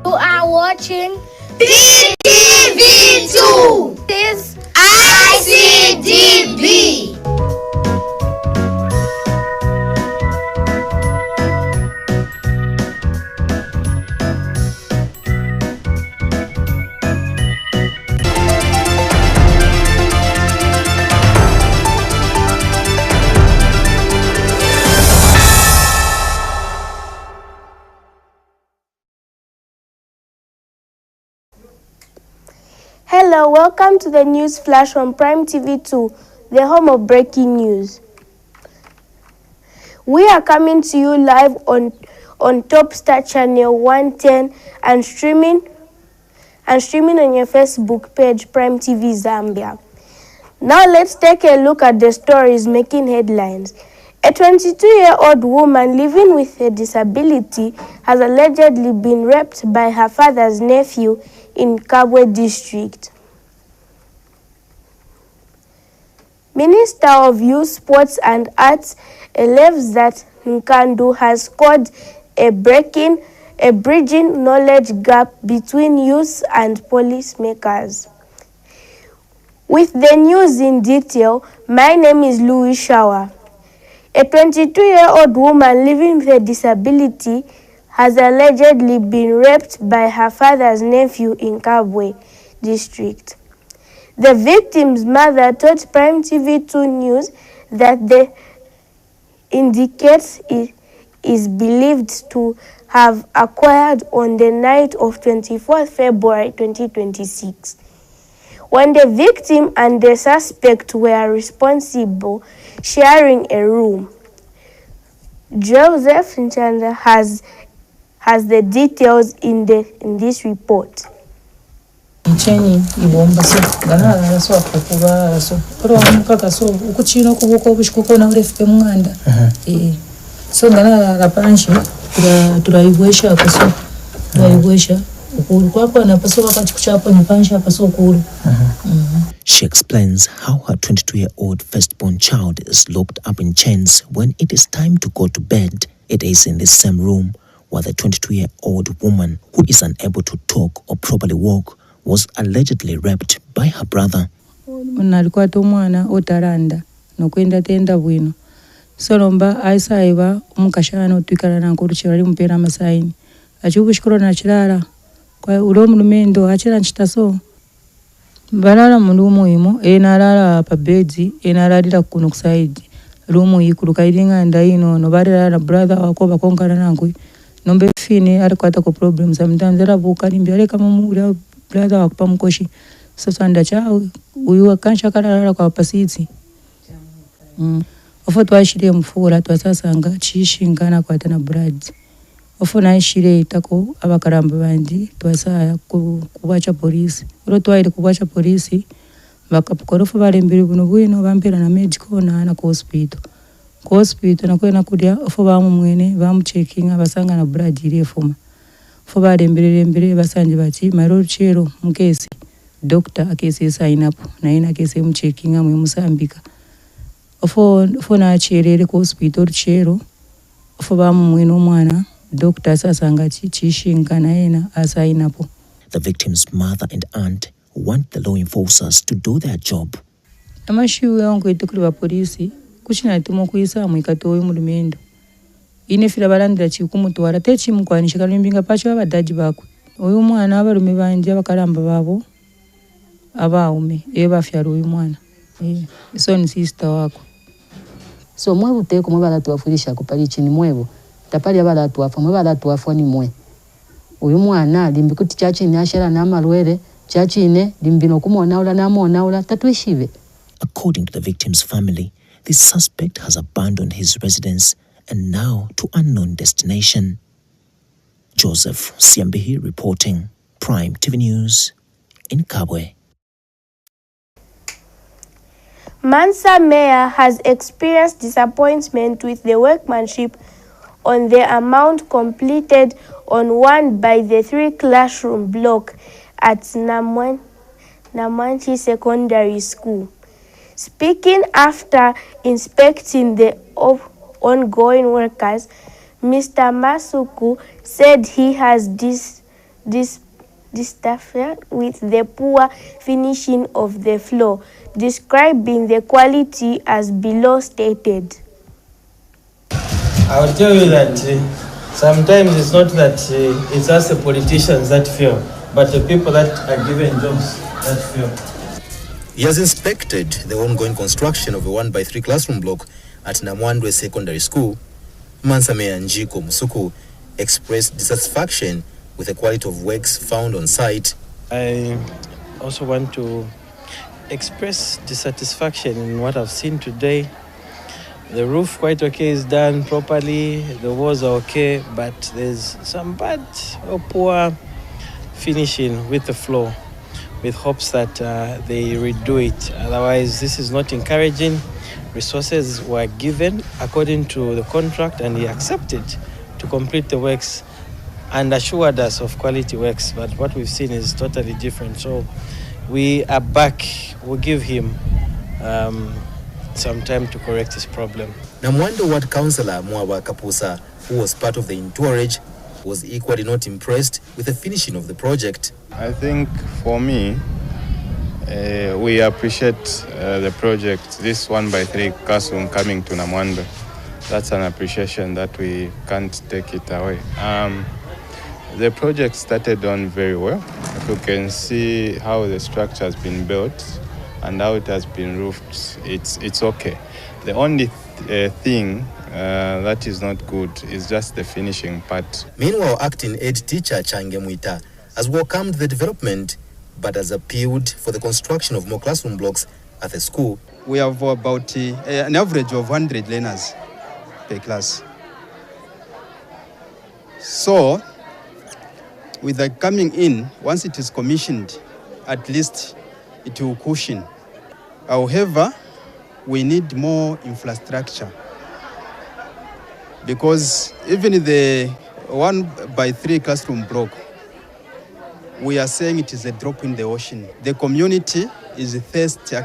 You are watching TTV2. this ICDB. Hello, welcome to the news flash on Prime TV2, the home of breaking news. We are coming to you live on Top Star Channel 110 and streaming on your Facebook page, Prime TV Zambia. Now let's take a look at the stories making headlines. A 22-year-old woman living with a disability has allegedly been raped by her father's nephew in Kabwe district. Minister of Youth, Sports and Arts believes that Nkandu has scored a bridging knowledge gap between youth and policymakers. With the news in detail, my name is Louis Shawa. A 22-year-old woman living with a disability has allegedly been raped by her father's nephew in Kabwe district. The victim's mother told Prime TV2 News that the indicate is believed to have occurred on the night of 24 February 2026, when the victim and the suspect were responsible sharing a room. Joseph Nchanda has the details in this report. Chenyi ibomba so ganala so akukuba so pro mpaka so ukuchino kubuko bushikuko na urefe mwanda so ganala la panshi turaibwesha akaso turaibwesha ukuru kwako na paso wakati kuchapo ni panshi paso ukuru. She explains how her 22-year-old firstborn child is locked up in chains when it is time to go to bed. It is in the same room where the 22-year-old woman, who is unable to talk or properly walk, was allegedly raped by her brother. Nalikuwa mwana otaranda nokwenda tenda bwino solomba aisaiba umukashana otwikana nankuru chirali mpera masaini achubushikoro na chirara kwa ulo mulumendo achira nchitaso balala mundu muimo enalala pa bedi enalalira kuno kusaidi rumu ikuluka ilinga ndaino no balala na brother wako bakonkana nankui nombe fine alikwata ko problem sometimes arabuka limbi kama mu brother wakupa mkoshi sasa ndacha uyu akansha kalala kwa pasiti ofo twashire mfura twasasanga chishingana kwa tana brad ofo naishire itako abakaramba bandi twasaya kubacha polisi ro twaire kubacha polisi bakapukorofu balembere buno bwino bampera na medical na ku hospital nakwena kudya ofo bamumwene bamucheckinga basanga na brad ile fuma ofo balembere basanje bati maro chero mukesi doctor akese sign up na ina kese mucheckinga mu Musambika ofo na cherere ku hospital chero ofo bamumwene omwana doctor sasanga chishinga na ina asign up. The victim's mother and aunt want the law enforcers to do their job. Amashiwe yangu itukuli polisi kuchina tumo kuisa mwikatoyo mulumendo ine fila balandira chikumutwara techi mukwanisha kalumbinga pacho abadaji bako uyu mwana abalume banje abakalamba babo abaume ebafyara uyu mwana so ni sister wako so mwebu teko mwebala tuwafurisha kupali chini mwebu tapali abala tuwafa mwebala tuwafa ni mwe uyu mwana limbikuti chachi ni ashera na amalwere chachi ine limbino kumonaula na amonaula tatuishive. According to the victim's family, the suspect has abandoned his residence and now to unknown destination. Joseph Siambihi reporting, Prime TV News in Kabwe. Mansa Mayor has experienced disappointment with the workmanship on the amount completed on one by the 3-classroom block at Namanchi Secondary School. Speaking after inspecting the ongoing workers, Mr. Masuku said he has dissatisfied with the poor finishing of the floor, describing the quality as below stated. I will tell you that sometimes it's not that it's us the politicians that fail, but the people that are given jobs that fail. He has inspected the ongoing construction of a 1x3 classroom block at Namwandwe Secondary School. Mansame Njiko Musuku expressed dissatisfaction with the quality of works found on site. I also want to express dissatisfaction in what I've seen today. The roof quite okay is done properly, the walls are okay, but there's some bad or poor finishing with the floor, with hopes that they redo it. Otherwise, this is not encouraging. Resources were given according to the contract and he accepted to complete the works and assured us of quality works, but what we've seen is totally different. So we are back. We'll give him some time to correct his problem. Namwando Ward Councillor Mwaba Kapusa, who was part of the entourage, was equally not impressed with the finishing of the project. I think for me, we appreciate the project, this 1x3 classroom coming to Namwando. That's an appreciation that we can't take it away. The project started on very well. If you can see how the structure has been built and how it has been roofed, it's okay. The only thing that is not good is just the finishing part. Meanwhile, acting head teacher Change Mwita has welcomed the development but has appealed for the construction of more classroom blocks at the school. We have about an average of 100 learners per class. So, with the coming in, once it is commissioned, at least it will cushion. However, we need more infrastructure because even the 1x3 classroom block, we are saying it is a drop in the ocean. The community is thirsty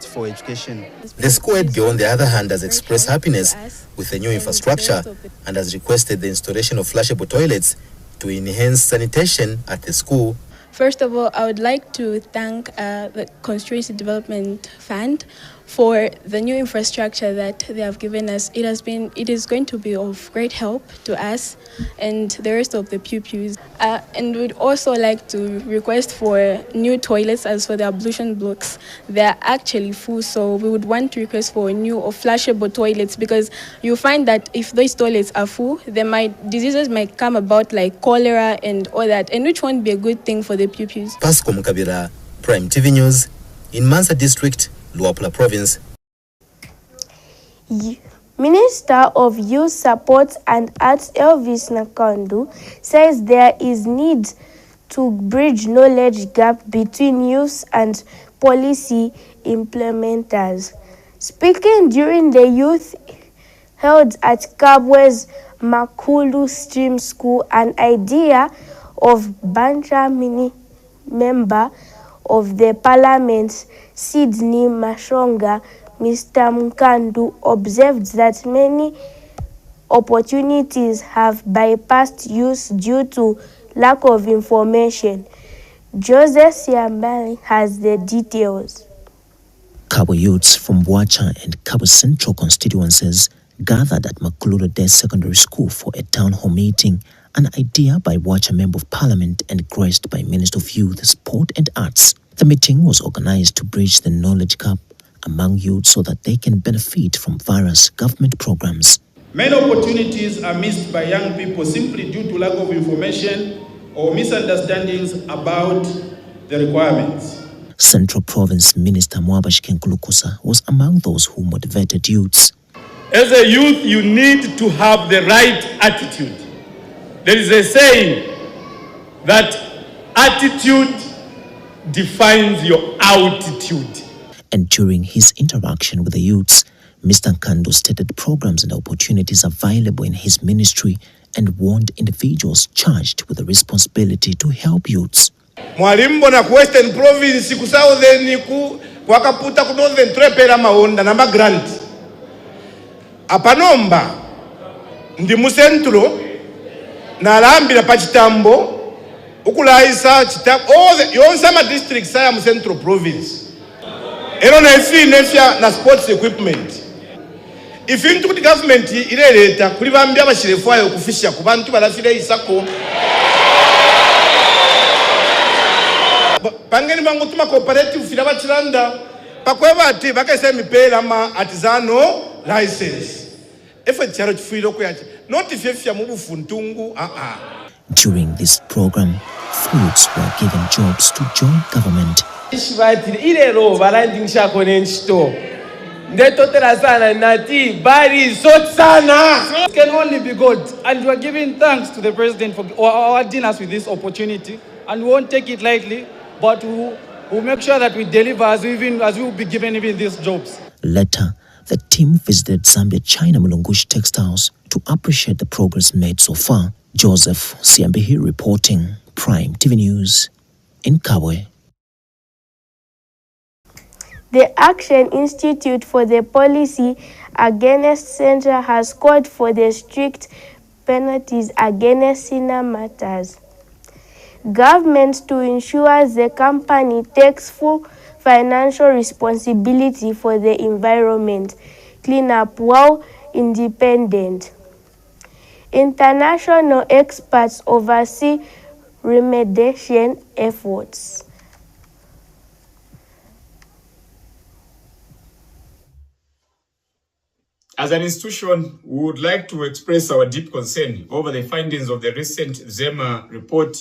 for education. The school head girl, on the other hand, has expressed happiness with the new infrastructure and has requested the installation of flushable toilets to enhance sanitation at the school. First of all, I would like to thank the Constituency Development Fund for the new infrastructure that they have given us. It is going to be of great help to us and the rest of the pupils. And we'd also like to request for new toilets as for the ablution blocks. They're actually full, so we would want to request for new or flushable toilets because you find that if those toilets are full, diseases might come about like cholera and all that, and which won't be a good thing for the pupils. Pasco Mukabira, Prime TV News, in Mansa District, Luapula Province. Minister of Youth Support and Arts Elvis Nakandu says there is need to bridge knowledge gap between youth and policy implementers. Speaking during the youth held at Kabwe's Makulu Stream School, an idea of Bantra Mini member of the Parliament, Sydney Mashonga, Mr. Mkandu observed that many opportunities have bypassed youth due to lack of information. Joseph Siambali has the details. Cabo youths from Bwacha and Cabo Central constituencies gathered at Makulu Day Secondary School for a town hall meeting, an idea by Bwacha Member of Parliament and graced by Minister of Youth, Sport and Arts. The meeting was organized to bridge the knowledge gap among youth so that they can benefit from various government programs. Many opportunities are missed by young people simply due to lack of information or misunderstandings about the requirements. Central Province Minister Mwabash Kenkulukusa was among those who motivated youths. As a youth, you need to have the right attitude. There is a saying that attitude defines your altitude. And during his interaction with the youths, Mr. Nkando stated programs and opportunities available in his ministry and warned individuals charged with the responsibility to help youths. Mwalimu na Western Province ku Southern ku wakaputa ku Northern trepera maonda na grant. Apanomba ndi mu centro na lambira pachitambo ukulaisa all the yonsama districts saya mu Central Province ero na ifya na sports equipment ifintu kuti government ireleta kuri bambya abashirefu ayo kufisha ku bantu barafire isako pangeni bangu tuma cooperative fira bachiranda pakweba ati bakaise mipela ma artisanal license efe charo chifiro kuyachi not ifya mu bufuntungu During this program, youths were given jobs to join government. Ilero barandingisha kone nchito. Ndetotera sana nati bari sot sana. It can only be good, and we are giving thanks to the president for awarding us with this opportunity, and we won't take it lightly, but we'll make sure that we deliver as we will be given even these jobs. Later, the team visited Zambia China Mulungushi textiles to appreciate the progress made so far. Joseph Siambihi reporting, Prime TV News in Kabwe. The Action Institute for the Policy Against Censure has called for the strict penalties against sinner matters. Government to ensure the company takes full financial responsibility for the environment cleanup while independent. International experts oversee remediation efforts. As an institution, we would like to express our deep concern over the findings of the recent ZAMBIA report,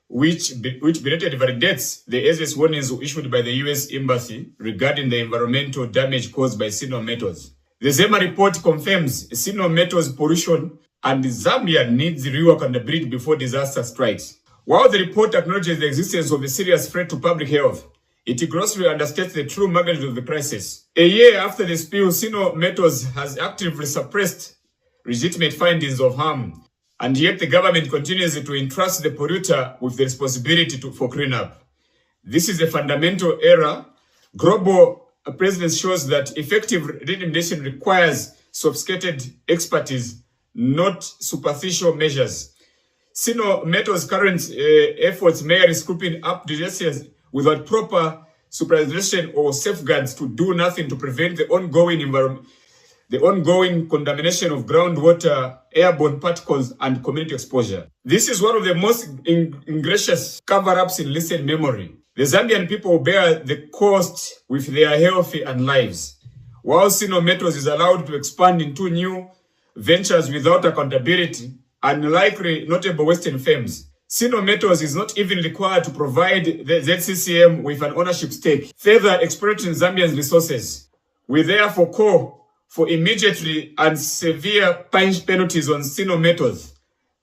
which belated validates the SS warnings issued by the US Embassy regarding the environmental damage caused by signal metals. The ZAMBIA report confirms signal metals pollution and Zambia needs rework on the bridge before disaster strikes. While the report acknowledges the existence of a serious threat to public health, it grossly understates the true magnitude of the crisis. A year after the spill, Sino Metals has actively suppressed legitimate findings of harm, and yet the government continues to entrust the polluter with the responsibility for cleanup. This is a fundamental error. Global precedent shows that effective remediation requires sophisticated expertise, not superficial measures. Sino Metals' current efforts may risk scooping up disasters without proper supervision or safeguards to do nothing to prevent the ongoing contamination of groundwater, airborne particles, and community exposure. This is one of the most egregious cover-ups in recent memory. The Zambian people bear the cost with their health and lives, while Sino Metals is allowed to expand into new ventures without accountability, and likely notable Western firms. Sino Metals is not even required to provide the ZCCM with an ownership stake, further exploiting Zambian resources. We therefore call for immediately and severe penalties on Sino Metals.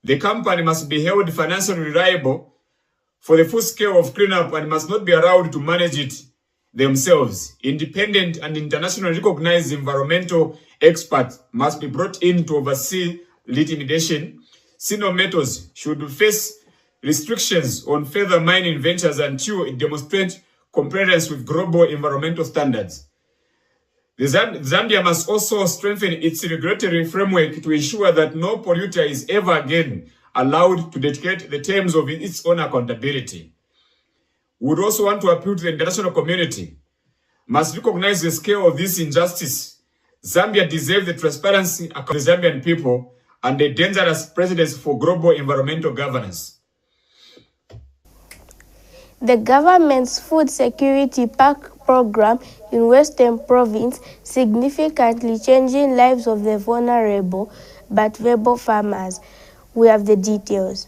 The company must be held financially reliable for the full scale of cleanup and must not be allowed to manage it themselves. Independent and internationally recognized environmental experts must be brought in to oversee remediation. Sino Metals should face restrictions on further mining ventures until it demonstrates compliance with global environmental standards. Zambia must also strengthen its regulatory framework to ensure that no polluter is ever again allowed to dictate the terms of its own accountability. We would also want to appeal to the international community, must recognize the scale of this injustice. Zambia deserves the transparency of the Zambian people and a dangerous precedent for global environmental governance. The government's food security pack program in Western Province significantly changing lives of the vulnerable but verbal farmers. We have the details.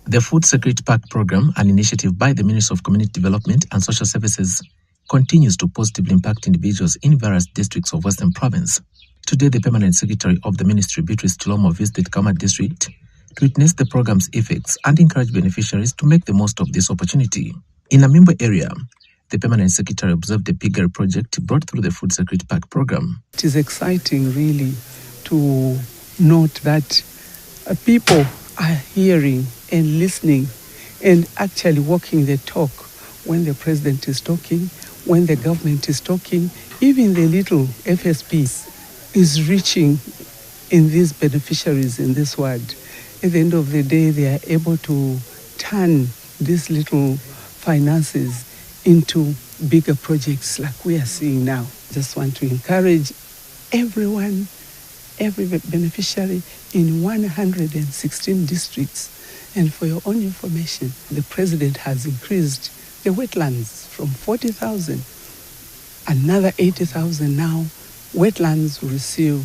The Food Security Pack program, an initiative by the Ministry of Community Development and Social Services, continues to positively impact individuals in various districts of Western Province. Today, the Permanent Secretary of the Ministry, Beatrice Chilomo, visited Kama District to witness the program's effects and encourage beneficiaries to make the most of this opportunity. In Amimbo area, the Permanent Secretary observed the piggery project brought through the Food Security Pack program. It is exciting, really, to note that people are hearing and listening and actually walking the talk when the president is talking, when the government is talking. Even the little FSP is reaching in these beneficiaries in this ward. At the end of the day, they are able to turn these little finances into bigger projects like we are seeing now. Just want to encourage everyone, every beneficiary in 116 districts. And for your own information, the president has increased the wetlands from 40,000, another 80,000 now. Wetlands will receive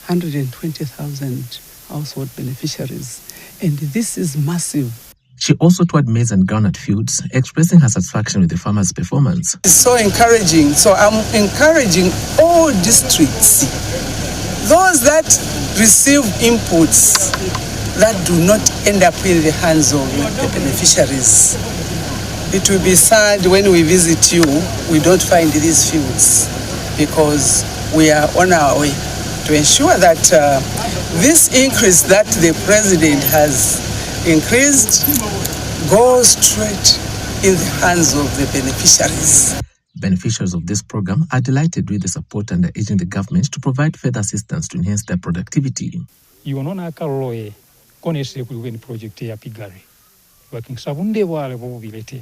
120,000 household beneficiaries. And this is massive. She also toured maize and groundnut fields, expressing her satisfaction with the farmers' performance. It's so encouraging. So I'm encouraging all districts, those that receive inputs that do not end up in the hands of the beneficiaries. It will be sad when we visit you, we don't find these fields, because we are on our way to ensure that this increase that the president has increased goes straight in the hands of the beneficiaries. Beneficiaries of this program are delighted with the support and are urging the government to provide further assistance to enhance their productivity. Yonona Karoloe, Konese Kuwen project ya Pigari. Working Savunde wale vovileten,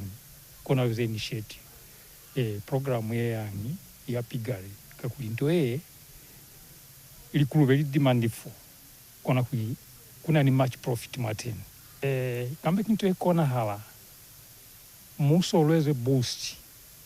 Kona was initiative. A program ya Pigari, Kakuintoe, ilikuwa very demanding for. Kuna ni much profit Martin. Kamba kintu ekona hawa muso olweze boost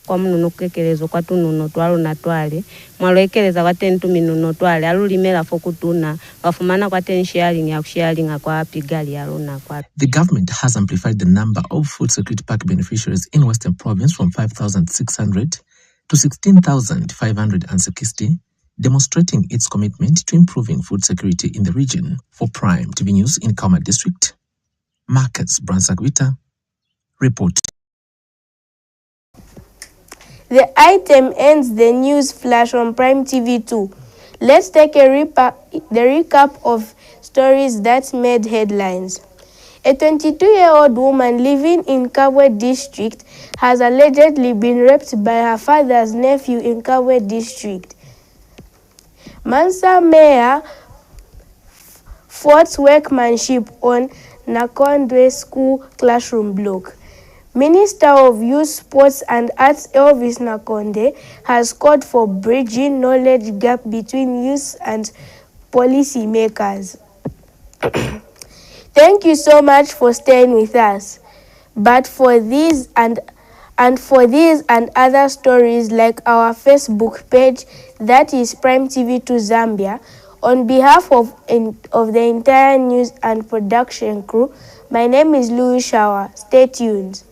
kwa mununo kekelezo kwa tununo twalo na twale mwaloekeleza kwa 10 minuno twale alulimela fokutuna wafumana kwa 10 sharing ya sharing kwa Pigali alona kwa. The government has amplified the number of food security pack beneficiaries in Western Province from 5,600 to 16,560, demonstrating its commitment to improving food security in the region. For Prime TV News in Kauma District, Marcus Bransagwita report. The item ends the news flash on Prime TV 2. Let's take a recap of stories that made headlines. A 22-year-old woman living in Kabwe district has allegedly been raped by her father's nephew in Kabwe district. Mansa Mayor fought workmanship on Nakondwe School classroom block. Minister of Youth, Sports and Arts Elvis Nakonde has called for bridging knowledge gap between youth and policy makers. Thank you so much for staying with us. But for these and other stories, like our Facebook page, that is Prime TV 2 Zambia, on behalf of the entire news and production crew, my name is Louis Shawa. Stay tuned.